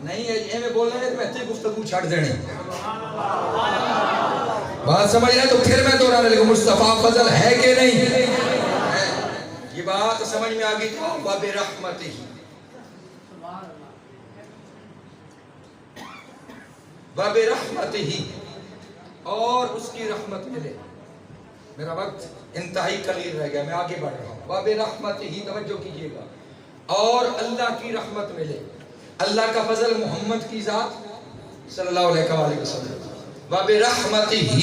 نہیں ہے، یہ میں بول رہے ہیں تو میں گفتگو چھڑ دینے، بات سمجھ رہے ہیں؟ تو پھر میں دوہرانے لگوں، مصطفیٰ فضل ہے کہ نہیں؟ یہ بات سمجھ میں آگئی تو وَبِرَحْمَتِهِ، وَبِرَحْمَتِهِ، اور اس کی رحمت ملے۔ میرا وقت انتہائی قلیل رہ گیا، میں آگے بڑھ رہا ہوں۔ وَبِرَحْمَتِهِ، توجہ کیجئے گا، اور اللہ کی رحمت ملے۔ اللہ کا فضل محمد کی ذات صلی اللہ علیہ وسلم، وَبِرَحْمَتِهِ،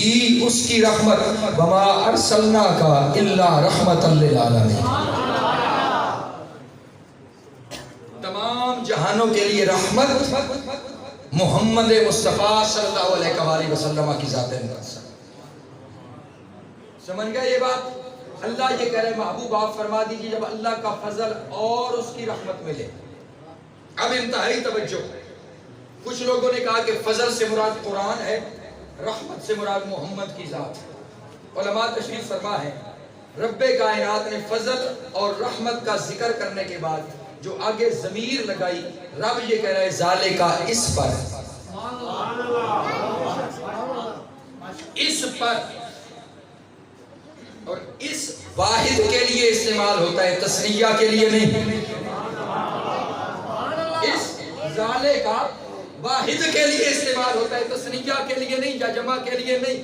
اس کی رحمت، وَمَا أَرْسَلْنَاكَ إِلَّا رَحْمَةً لِلْعَالَمِينَ، تمام جہانوں کے لیے رحمت محمد مصطفیٰ صلی اللہ علیہ وسلم کی ذات مقدسہ۔ سمجھ گئے یہ بات؟ اللہ یہ کہہ رہے محبوب آپ فرما دیجیے جب اللہ کا فضل اور اس کی رحمت ملے۔ اب انتہائی توجہ، کچھ لوگوں نے کہا کہ فضل سے مراد قرآن ہے، رحمت سے مراد محمد کی ذات۔ علماء تشریف فرما ہے رب کائنات نے فضل اور رحمت کا ذکر کرنے کے بعد جو آگے ضمیر لگائی، رب یہ کہہ رہا ہے ذالکا، اس پر، اس پر، اور اس واحد کے لیے استعمال ہوتا ہے، تثنیہ کے لیے نہیں۔ اس ذالکا واحد کے لیے استعمال ہوتا ہے، تثنیہ کے لیے نہیں، یا جمع کے لیے نہیں۔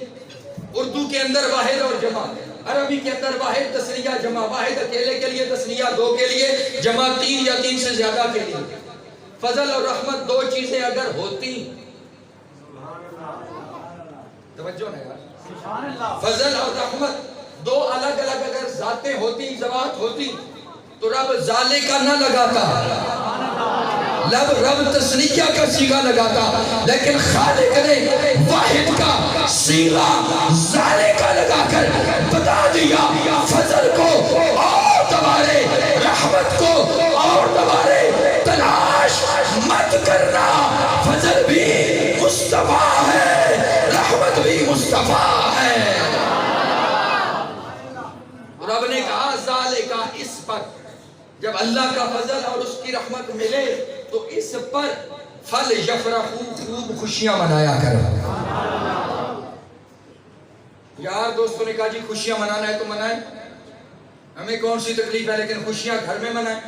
اردو کے اندر واحد اور جمع، عربی کے اندر واحد تثنیہ جمع، واحد اکیلے کے لیے، تثنیہ دو کے لیے، جمع تین یا تین سے زیادہ کے لیے۔ فضل اور رحمت دو چیزیں اگر ہوتی، توجہ نہیں یار، فضل اور رحمت دو الگ الگ اگر ذاتیں ہوتی، ذوات ہوتی، تو رب ذالکا نہ لگاتا، رب تثنیہ کا صیغہ لگاتا، لیکن خالق نے واحد کا صیغہ ذالکا لگا کر بتا دیا فضل کو اور دوبارے، رحمت کو اور دوبارے تلاش مت کرنا، فضل بھی مصطفیٰ ہے، رحمت بھی مصطفیٰ ہے۔ رب نے کہا ذالکا، اس پر، جب اللہ کا فضل اور اس کی رحمت ملے تو اس پر فل یفرحوا، خوب خوشیاں منایا کرو۔ یار دوستوں نے کہا جی خوشیاں منانا ہے تو منائیں، ہمیں کون سی تکلیف ہے، لیکن خوشیاں گھر میں منائیں۔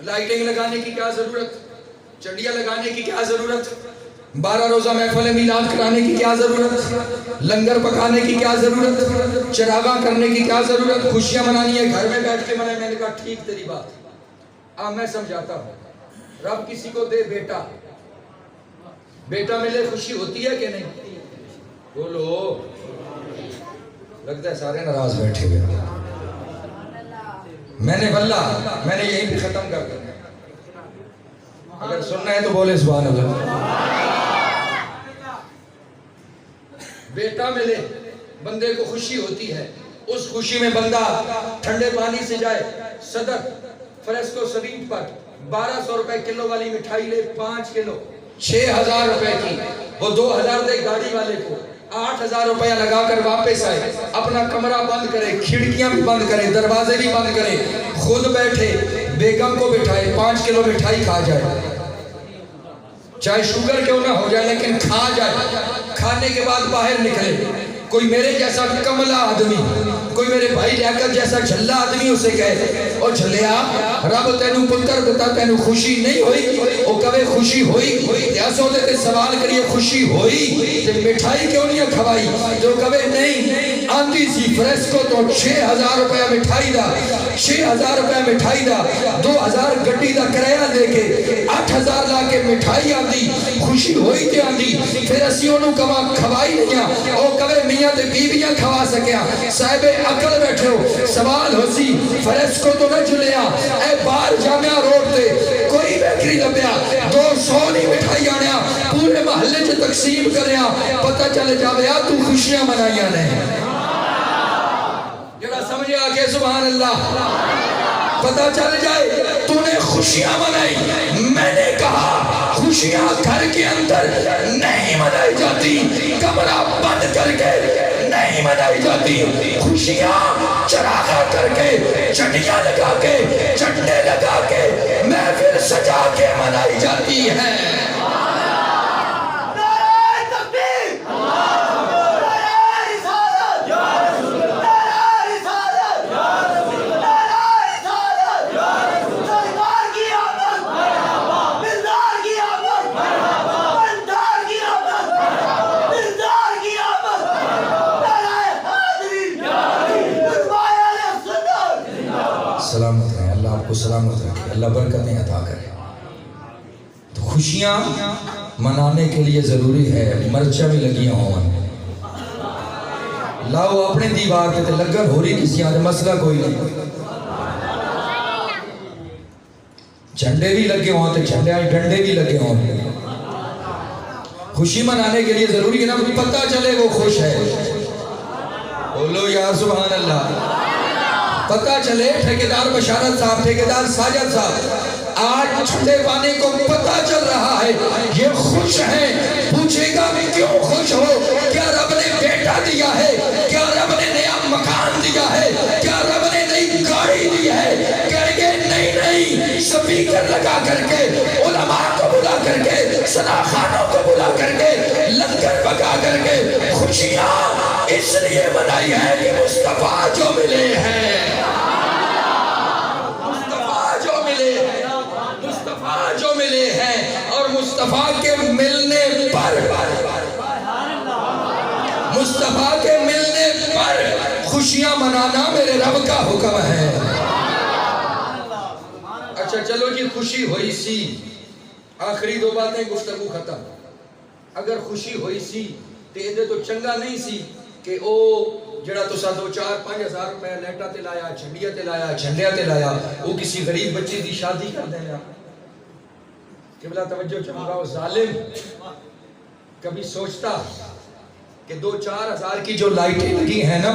لائٹنگ لگانے کی کیا ضرورت، چڑیاں لگانے کی کیا ضرورت، 12 روزہ محفل میلاد کرانے کی کیا ضرورت، لنگر پکانے کی کیا ضرورت، چراغاں کرنے کی کیا ضرورت، خوشیاں منانی ہے گھر میں بیٹھ کے منائیں۔ میں نے کہا ٹھیک تیری بات، اب میں سمجھاتا ہوں۔ رب کسی کو دے بیٹا، بیٹا ملے خوشی ہوتی ہے کہ نہیں؟ بولو، لگتا ہے سارے ناراض بیٹھے ہوئے۔ میں نے واللہ میں نے یہیں پہ ختم کر دیا، اگر سننا ہے تو بولے سبحان اللہ۔ بیٹا ملے، بندے کو خوشی ہوتی ہے، اس خوشی میں بندہ ٹھنڈے پانی سے جائے، صدر فریسکو سویٹ پر 1200 روپے کلو والی مٹھائی لے، 5 کلو 6000 روپے کی، وہ 2000 دے گاڑی والے کو، 8000 روپیہ لگا کر واپس آئے، اپنا کمرہ بند کرے، کھڑکیاں بھی بند کرے، دروازے بھی بند کرے، خود بیٹھے، بیگم کو بٹھائے، 5 کلو مٹھائی کھا جائے، چاہے شوگر کیوں نہ ہو جائے لیکن کھا جائے، کھانے کے بعد باہر نکلے، کوئی میرے جیسا کملا آدمی، کوئی میرے بھائی لیاقت جیسا جھلا آدمی اسے کہے او جھلیا رب تینوں پتر دتا تینوں خوشی نہیں ہوئی، او کہے خوشی ہوئی، ایسو دے تے سوال کریے خوشی ہوئی تے مٹھائی کیوں نہیں کھوائی، جو کہے نہیں آندھی سی فریسکو تو 6000 روپیہ مٹھائی دا، 6000 روپیہ مٹھائی دا، 2000 گڈی دا کرایہ دے کے 8000 لا کے مٹھائی آندھی، خوشی ہوئی تے آندھی، پھر اسی انہوں کہا کھوائی نہیں، او کہے اپنیاں تے بیویاں کھوا سکیا صاحب عقل بیٹھے ہو سوال ہو سی فرس کو تو نہ جلیا اے بار جامعہ روڈ تے کوئی بیکری لبیا 200 نہیں مٹھائی آنیا پورے محلے چ تقسیم کریا پتہ چلے جاویا تو خوشیاں منائیاں نے جڑا سمجھے آگے سبحان اللہ پتہ چل جائے تو نے خوشیاں منائی میں نے کہا خوشیاں گھر کے اندر نہیں منائی جاتی کمرہ بند کر کے نہیں منائی جاتی خوشیاں چراغا کر کے چٹیاں لگا کے چٹے لگا کے محفل سجا کے منائی جاتی ہے سلامت رہے اللہ آپ کو سلامت رکھے اللہ برکتیں عطا کرے تو خوشیاں منانے کے لیے ضروری ہے مرچہ بھی لگیاں ہوں لاؤ اپنے دیوار پہ لگر ہو رہی کسی آدھے مسئلہ کوئی نہیں جھنڈے بھی لگے ہوں تو جھنڈے ڈنڈے بھی لگے ہوں خوشی منانے کے لیے ضروری ہے نا پتہ چلے وہ خوش ہے بولو یا سبحان اللہ پتہ چلے ٹھیکیدار بشارت صاحب ٹھیکیدار ساجد صاحب آج چھٹے پانے کو پتہ چل رہا ہے یہ خوش ہیں پوچھے گا کیوں خوش ہو کیا رب نے بیٹا دیا ہے کیا رب نے نیا مکان دیا ہے کیا رب نے نئی گاڑی دی ہے کہیں گے نہیں سپیکر لگا کر کے علماء کو بلا کر کے سناخانوں کو بلا کر کے لنگر پکا کر کے خوشیاں اس لیے منائی ہے کہ مصطفیٰ جو ملے ہیں مصطفیٰ جو ملے ہیں اور مصطفیٰ کے ملنے پر خوشیاں منانا میرے رب کا حکم ہے اچھا چلو جی خوشی ہوئی سی آخری 2 باتیں گفتگو ختم اگر خوشی ہوئی سی تو یہ تو چنگا نہیں سی کہ او جڑا تو سا 2-4-5 ہزار روپے لیٹا تے لایا جھنڈیا تے لایا جھنڈیا تے لایا وہ کسی غریب بچے دی شادی کر دینا کہ بلا توجہ چاہوں گا وہ ظالم کبھی سوچتا کہ 2-4 ہزار کی جو لائٹیں لگی ہیں نا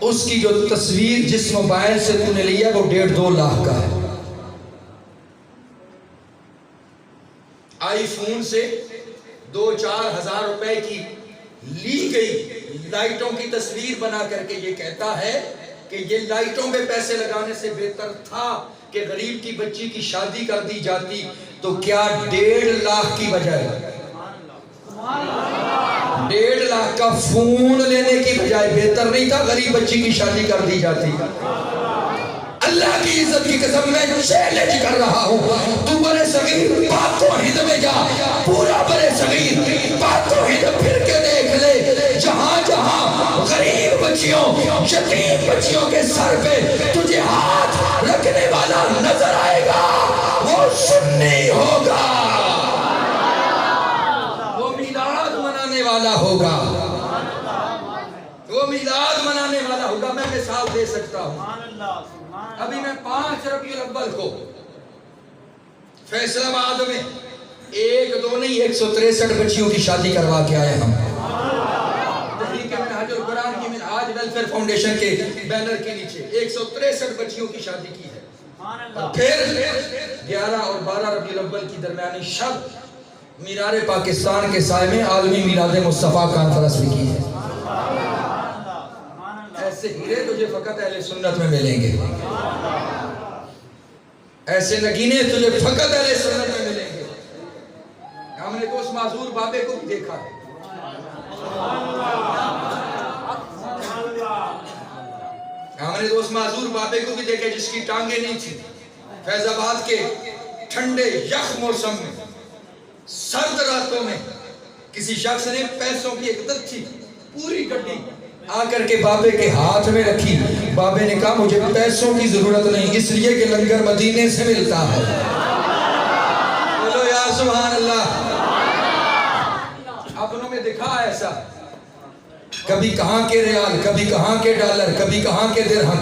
اس کی جو تصویر جس موبائل سے تو نے لیا وہ 1.5-2 لاکھ کا ہے آئی فون سے 2-4 ہزار روپے کی لی گئی لائٹوں کی تصویر بنا کر کے یہ کہتا ہے کہ یہ لائٹوں پہ پیسے لگانے سے بہتر تھا کہ غریب کی بچی کی شادی کر دی جاتی تو کیا 1.5 لاکھ کی بجائے 1.5 لاکھ کا فون لینے کی بجائے بہتر نہیں تھا غریب بچی کی شادی کر دی جاتی اللہ کی عزت کی قسم میں چیلنج کر رہا ہوں تو برے صغیر پاک و ہند میں جا پورا برے صغیر پاک و ہند پھر کے دیکھ لے جہاں جہاں غریب بچیوں یتیم بچیوں کے سر پہ تجھے ہاتھ رکھنے والا نظر آئے گا وہ سنی ہوگا وہ میلاد منانے والا ہوگا وہ میلاد منانے والا ہوگا میں مثال دے سکتا ہوں ابھی میں 5 ربیع الاول کو فیصل آباد میں 1-2 نہیں 163 بچیوں کی شادی کروا کے آئے ہم تحریک منہاج القرآن کی منہاج ویلفیئر فاؤنڈیشن کے بینر کے نیچے 163 بچیوں کی شادی کی ہے اور پھر 11 اور 12 ربیع الاول کی درمیانی شب مینار پاکستان کے سائے میں عالمی میلاد مصطفیٰ کانفرنس بھی کی ہے ایسے ہیرے تجھے فقط اہل سنت میں ملیں گے ایسے نگینے تجھے فقط اہل سنت میں ملیں گے ہم نے تو اس معذور بابے کو بھی دیکھا ہے ہم نے تو اس معذور بابے کو بھی دیکھا جس کی ٹانگیں نہیں تھی فیض آباد کے ٹھنڈے یخ موسم میں سرد راتوں میں کسی شخص نے پیسوں کی ایک عدد تھی پوری گڈی آ کر کے بابے کے ہاتھ میں رکھی بابے نے کہا مجھے پیسوں کی ضرورت نہیں اس لیے کہ لنگر مدینے سے ملتا ہے بولو یا سبحان اللہ اپنوں میں دکھا ایسا کبھی کہاں کے ریال، کبھی کہاں کے ڈالر، کبھی کہاں کے درہم۔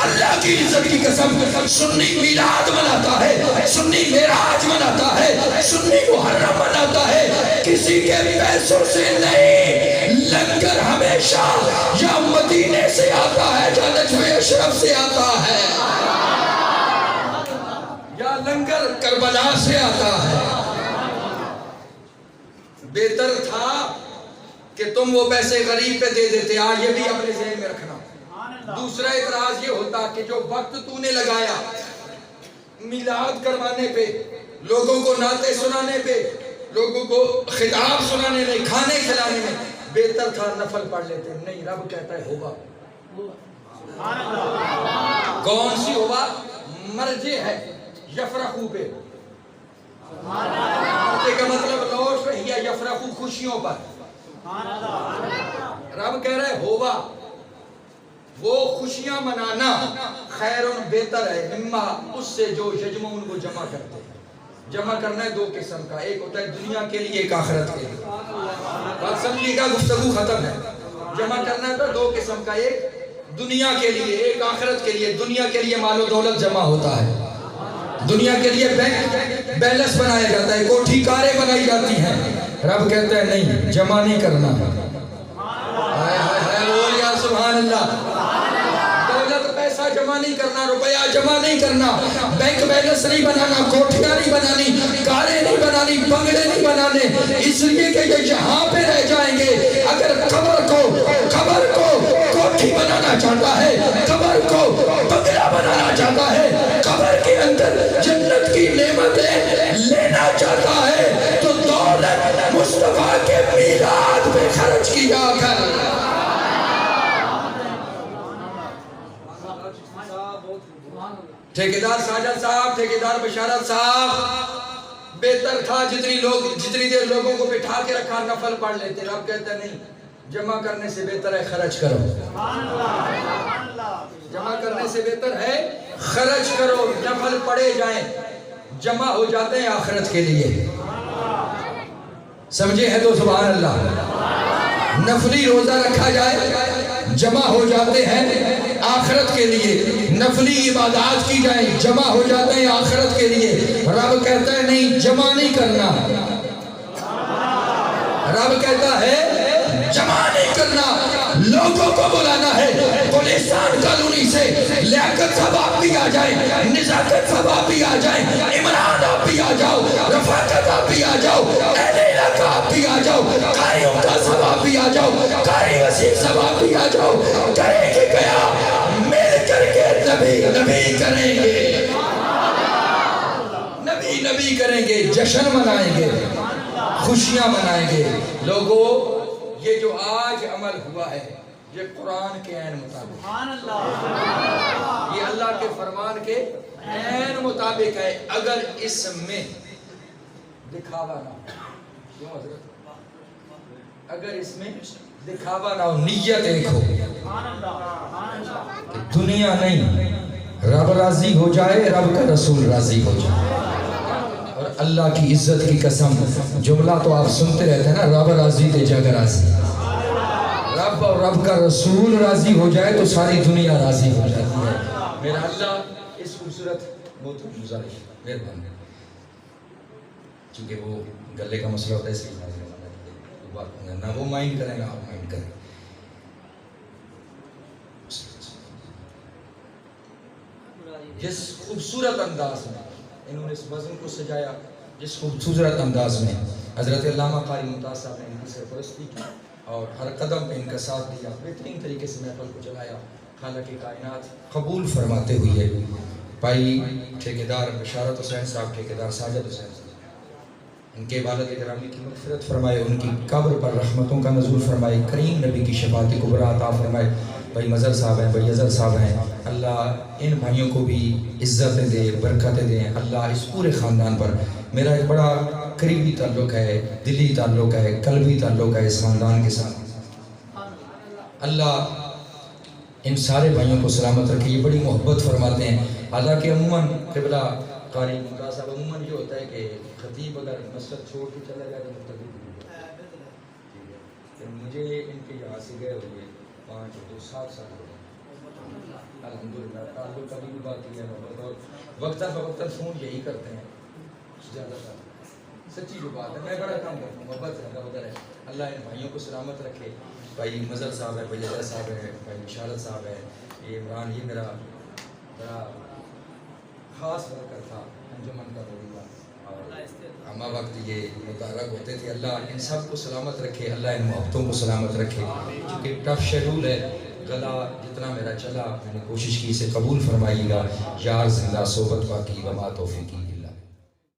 اللہ کی عزت کی قسم، سنی میلاد مناتا ہے، سنی معراج مناتا ہے، سنی محرم مناتا ہے، کسی کے پیسوں سے نہیں۔ لنگر ہمیشہ یا مدینے سے آتا ہے یا نجف اشرف سے آتا ہے، یا لنگر کربلا سے آتا ہے۔ بہتر تھا کہ تم وہ پیسے غریب پہ دے دیتے، آج یہ بھی اپنے ذہن میں رکھنا۔ دوسرا اعتراض یہ ہوتا کہ جو وقت تو نے لگایا میلاد کروانے پہ، لوگوں کو نعتیں سنانے پہ، لوگوں کو خطاب سنانے میں، کھانے کھلانے میں، بہتر تھا نفل پڑھ لیتے۔ نہیں، رب کہتا ہے ہوگا۔ کون سی ہوگا؟ مرجع ہے یفرحو پہ، مرجع کا مطلب لوٹ رہی ہے یفرحو، خوشیوں پر۔ رب کہہ رہا ہے ہوگا، وہ خوشیاں منانا خیر بہتر ہے مما اس سے جو یجمعون کو جمع کرتے ہیں۔ جمع کرنا ہے دو قسم کا، ایک ہوتا ہے دنیا کے لیے، ایک آخرت کے لیے۔ بات سمجھیے گا، گفتگو ختم ہے۔ جمع کرنا ہے تو دو قسم کا، ایک دنیا کے لیے، ایک آخرت کے لیے۔ دنیا کے لیے مال و دولت جمع ہوتا ہے، دنیا کے لیے بینک بیلنس بنایا جاتا ہے، کوٹھی کاریں بنائی جاتی ہیں۔ رب کہتا ہے نہیں، جمع نہیں کرنا۔ سبحان اللہ، دولت پیسہ جمع نہیں کرنا، روپیہ جمع نہیں کرنا، بینک بیلنس نہیں بنانا، کوٹھیاں نہیں بنانی، کاریں نہیں بنانی، بنگلے نہیں بنانے، اس لیے کہ یہ یہاں پہ رہ جائیں گے۔ اگر قبر کو کوٹھی بنانا چاہتا ہے، قبر کو بنگلہ بنانا چاہتا ہے، قبر کے اندر جنت کی نعمتیں لینا چاہتا ہے، تو دولت مصطفیٰ کے میلاد پہ خرچ کیا کر۔ ٹھیکیدار ساجد صاحب، ٹھیکیدار بشارت صاحب، بہتر تھا جتنی دیر لوگوں کو بٹھا کے رکھا نفل پڑھ لیتے۔ رب کہتا ہے نہیں، جمع کرنے سے بہتر ہے خرچ کرو۔ جمع کرنے سے بہتر ہے خرچ کرو، نفل پڑھے جائیں، جمع ہو جاتے ہیں آخرت کے لیے۔ سمجھے ہیں تو سبحان اللہ۔ نفلی روزہ رکھا جائے، جمع ہو جاتے ہیں آخرت کے لیے۔ نفلی عبادات کی جائیں، جمع ہو جاتے ہیں آخرت کے لیے۔ رب کہتا ہے نہیں، جمع نہیں کرنا۔ رب کہتا ہے جمع نہیں کرنا، لوگوں کو بلانا ہے۔ گلستان کالونی سے لیاقت صاحب آپ بھی آ جائیں، نزاکت صاحب آپ بھی آ جائیں، عمران آپ بھی آ جاؤ، رفاقت آپ بھی آ جاؤ، اہل علاقہ آپ بھی آ جاؤ، قاری عمدہ صاحب آپ بھی آ جاؤ، قاری وسیم صاحب آپ بھی آ جاؤ۔ کریں گے گیا مل کر کے نبی کریں گے، نبی کریں گے، جشن منائیں گے، خوشیاں منائیں گے۔ لوگوں، یہ جو آج عمل ہوا ہے یہ قرآن کے عین مطابق، یہ اللہ کے فرمان کے عین مطابق ہے۔ اگر اس میں دکھاوا نہ ہو، کیوں حضرت؟ اگر اس میں دکھاوا نہ ہو، نیت ایک ہو کہ دنیا نہیں، رب راضی ہو جائے، رب کا رسول راضی ہو جائے۔ اور اللہ کی عزت کی قسم، جملہ تو آپ سنتے رہتے ہیں نا، رب راضی تے جگ راضی۔ رب اور رب کا رسول راضی ہو جائے تو ساری دنیا راضی ہو جاتی ہے۔ میرا اللہ اس خوبصورت بہت گزارش، مہربانی، چونکہ وہ گلے کا مسئلہ ہوتا ہے، اس لیے نہ وہ مائنڈ کریں گا، آپ مائنڈ کریں۔ جس خوبصورت انداز میں انہوں نے اس وزن کو سجایا، جس خوبصورت انداز میں حضرت علامہ قاری ممتاز صاحب نے ان کی سرپرستی کی اور ہر قدم پہ ان کا ساتھ دیا، بہترین طریقے سے محفل کو چلایا۔ خالق کائنات قبول فرماتے ہوئے بھائی ٹھیکیدار بشارت حسین صاحب، ٹھیکیدار ساجد حسین صاحب، ان کے والد گرامی کی مغفرت فرمائے، ان کی قبر پر رحمتوں کا نزول فرمائے، کریم نبی کی شفاعت کبریٰ عطا فرمائے۔ بھائی مظہر صاحب ہیں، بھائی اظہر صاحب ہیں، اللہ ان بھائیوں کو بھی عزتیں دے، برکتیں دیں اللہ اس پورے خاندان پر۔ میرا ایک بڑا قریبی تعلق ہے، دلی تعلق ہے، قلبی تعلق ہے اس خاندان کے ساتھ۔ اللہ ان سارے بھائیوں کو سلامت رکھے، یہ بڑی محبت فرماتے ہیں۔ حالانکہ عموماً قبلہ قاری ممتاز صاحب، عموماً یہ ہوتا ہے کہ خطیب خطیب اگر مسجد چھوڑ کے چلا جائے تو مقتدی ٹھیک ہے. پھر مجھے ان کے یہاں سے گئے ہوئے 7 سال ہو گئے الحمدللہ. تعلق کبھی بھی باقی ہے محبت اور وقتاً فوقتاً فون یہی کرتے ہیں زیادہ تر. سچی جو بات ہے میں بڑا کام کرتا ہوں محبت زیادہ وغیرہ ہے. اللہ ان بھائیوں کو سلامت رکھے. بھائی مظہر صاحب ہے, بھائی اجازت صاحب ہے, بھائی بشارت صاحب ہے, یہ عمران, یہ میرا بڑا خاص ورکر تھا انجمن کا روی کا اور ہمہ وقت یہ متحرک ہوتے تھے. اللہ ان سب کو سلامت رکھے, اللہ ان محبتوں کو سلامت رکھے. چونکہ ٹف شیڈول ہے, گلا جتنا میرا چلا میں نے کوشش کی اسے قبول فرمائیے گا. یار زندہ صحبت باقی وما توفیقی.